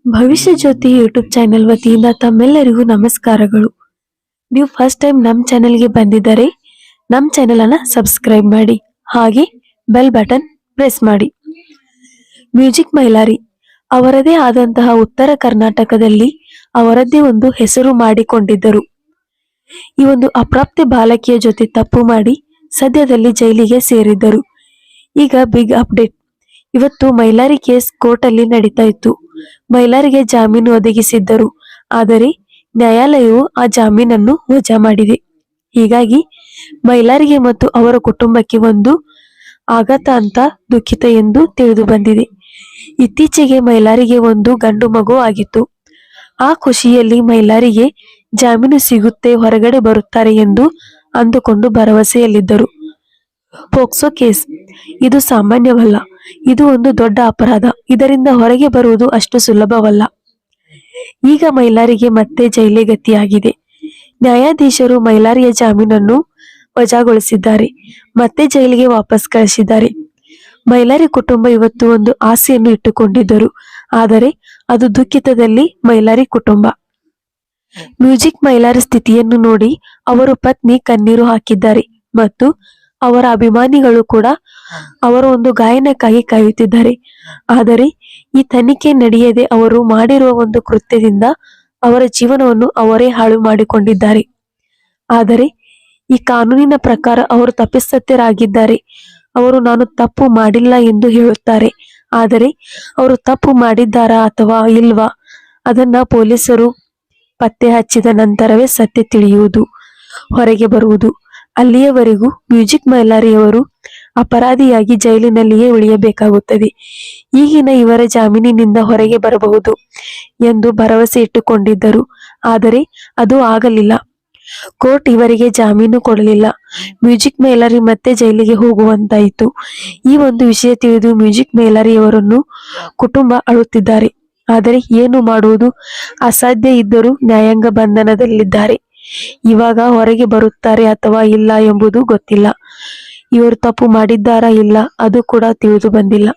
ಭವಿಷ್ಯ ಜ್ಯೋತಿ YouTube channel ವತಿಯಿಂದ ತಮ್ಮೆಲ್ಲರಿಗೂ ನಮಸ್ಕಾರಗಳು. ನೀವು ಫಸ್ಟ್ ಟೈಮ್ ನಮ್ಮ ಚಾನೆಲ್ಗೆ ಬಂದಿದ್ದರೆ ನಮ್ಮ ಚಾನೆಲ್ ಅನ್ನ ಸಬ್ಸ್ಕ್ರೈಬ್ ಮಾಡಿ, ಹಾಗೆ ಬೆಲ್ ಬಟನ್ ಪ್ರೆಸ್ ಮಾಡಿ. ಮ್ಯೂಜಿಕ್ ಮೈಲಾರಿ ಅವರದೇ ಆದಂತಹ ಉತ್ತರ ಕರ್ನಾಟಕದಲ್ಲಿ ಅವರದ್ದೇ ಒಂದು ಹೆಸರು ಮಾಡಿಕೊಂಡಿದ್ದರು. ಈ ಒಂದು ಅಪ್ರಾಪ್ತ ಬಾಲಕಿಯ ಜೊತೆ ತಪ್ಪು ಮಾಡಿ ಸದ್ಯದಲ್ಲಿ ಜೈಲಿಗೆ ಸೇರಿದ್ದರು. ಈಗ ಬಿಗ್ ಅಪ್ಡೇಟ್. ಇವತ್ತು ಮೈಲಾರಿ ಕೇಸ್ ಕೋರ್ಟ್ ಅಲ್ಲಿ ನಡೀತಾ ಇತ್ತು. ಮೈಲಾರಿಗೆ ಜಾಮೀನು ಒದಗಿಸಿದ್ದರು, ಆದರೆ ನ್ಯಾಯಾಲಯವು ಆ ಜಾಮೀನನ್ನು ವಜಾ ಮಾಡಿದೆ. ಹೀಗಾಗಿ ಮೈಲಾರಿಗೆ ಮತ್ತು ಅವರ ಕುಟುಂಬಕ್ಕೆ ಒಂದು ಆಘಾತ ಅಂತ ದುಃಖಿತ ಎಂದು ತಿಳಿದು ಬಂದಿದೆ. ಇತ್ತೀಚೆಗೆ ಮೈಲಾರಿಗೆ ಒಂದು ಗಂಡು ಮಗು ಆಗಿತ್ತು. ಆ ಖುಷಿಯಲ್ಲಿ ಮೈಲಾರಿಗೆ ಜಾಮೀನು ಸಿಗುತ್ತೆ, ಹೊರಗಡೆ ಬರುತ್ತಾರೆ ಎಂದು ಅಂದುಕೊಂಡು ಭರವಸೆಯಲ್ಲಿದ್ದರು. ಪೋಕ್ಸೋ ಕೇಸ್ ಇದು ಸಾಮಾನ್ಯವಲ್ಲ, ಇದು ಒಂದು ದೊಡ್ಡ ಅಪರಾಧ. ಇದರಿಂದ ಹೊರಗೆ ಬರುವುದು ಅಷ್ಟು ಸುಲಭವಲ್ಲ. ಈಗ ಮೈಲಾರಿಗೆ ಮತ್ತೆ ಜೈಲೇ ಗತಿಯಾಗಿದೆ. ನ್ಯಾಯಾಧೀಶರು ಮೈಲಾರಿಯ ಜಾಮೀನನ್ನು ವಜಾಗೊಳಿಸಿದ್ದಾರೆ, ಮತ್ತೆ ಜೈಲಿಗೆ ವಾಪಸ್ ಕಳಿಸಿದ್ದಾರೆ. ಮೈಲಾರಿ ಕುಟುಂಬ ಇವತ್ತು ಒಂದು ಆಸೆಯನ್ನು ಇಟ್ಟುಕೊಂಡಿದ್ದರು, ಆದರೆ ಅದು ದುಃಖಿತದಲ್ಲಿ ಮೈಲಾರಿ ಕುಟುಂಬ. ಮ್ಯೂಜಿಕ್ ಮೈಲಾರಿ ಸ್ಥಿತಿಯನ್ನು ನೋಡಿ ಅವರ ಪತ್ನಿ ಕಣ್ಣೀರು ಹಾಕಿದ್ದಾರೆ ಮತ್ತು ಅವರ ಅಭಿಮಾನಿಗಳು ಕೂಡ ಅವರ ಒಂದು ಗಾಯನಕ್ಕಾಗಿ ಕಾಯುತ್ತಿದ್ದಾರೆ. ಆದರೆ ಈ ತನಿಖೆ ನಡೆಯದೆ ಅವರು ಮಾಡಿರುವ ಒಂದು ಕೃತ್ಯದಿಂದ ಅವರ ಜೀವನವನ್ನು ಅವರೇ ಹಾಳು ಮಾಡಿಕೊಂಡಿದ್ದಾರೆ. ಆದರೆ ಈ ಕಾನೂನಿನ ಪ್ರಕಾರ ಅವರು ತಪ್ಪಿತಸ್ಥರಾಗಿದ್ದಾರೆ. ಅವರು ನಾನು ತಪ್ಪು ಮಾಡಿಲ್ಲ ಎಂದು ಹೇಳುತ್ತಾರೆ, ಆದರೆ ಅವರು ತಪ್ಪು ಮಾಡಿದ್ದಾರಾ ಅಥವಾ ಇಲ್ವಾ ಅದನ್ನ ಪೊಲೀಸರು ಪತ್ತೆ ಹಚ್ಚಿದ ನಂತರವೇ ಸತ್ಯ ತಿಳಿಯುವುದು, ಹೊರಗೆ ಬರುವುದು. ಅಲ್ಲಿಯವರೆಗೂ ಮ್ಯೂಜಿಕ್ ಮೈಲಾರಿಯವರು ಅಪರಾಧಿಯಾಗಿ ಜೈಲಿನಲ್ಲಿಯೇ ಉಳಿಯಬೇಕಾಗುತ್ತದೆ. ಈಗಿನ ಇವರ ಜಾಮೀನಿನಿಂದ ಹೊರಗೆ ಬರಬಹುದು ಎಂದು ಭರವಸೆ ಇಟ್ಟುಕೊಂಡಿದ್ದರು, ಆದರೆ ಅದು ಆಗಲಿಲ್ಲ. ಕೋರ್ಟ್ ಇವರಿಗೆ ಜಾಮೀನು ಕೊಡಲಿಲ್ಲ. ಮ್ಯೂಜಿಕ್ ಮೈಲಾರಿ ಮತ್ತೆ ಜೈಲಿಗೆ ಹೋಗುವಂತಾಯಿತು. ಈ ಒಂದು ವಿಷಯ ತಿಳಿದು ಮ್ಯೂಜಿಕ್ ಮೈಲಾರಿಯವರನ್ನು ಕುಟುಂಬ ಅಳುತ್ತಿದ್ದಾರೆ. ಆದರೆ ಏನು ಮಾಡುವುದು, ಅಸಾಧ್ಯ ಇದ್ದರೂ ನ್ಯಾಯಾಂಗ ಬಂಧನದಲ್ಲಿದ್ದಾರೆ. ಇವಾಗ ಹೊರಗೆ ಬರುತ್ತಾರೆ ಅಥವಾ ಇಲ್ಲ ಎಂಬುದು ಗೊತ್ತಿಲ್ಲ. ಇವರು ತಪ್ಪು ಮಾಡಿದ್ದಾರಾ ಇಲ್ಲ ಅದು ಕೂಡ ತಿಳಿದು ಬಂದಿಲ್ಲ.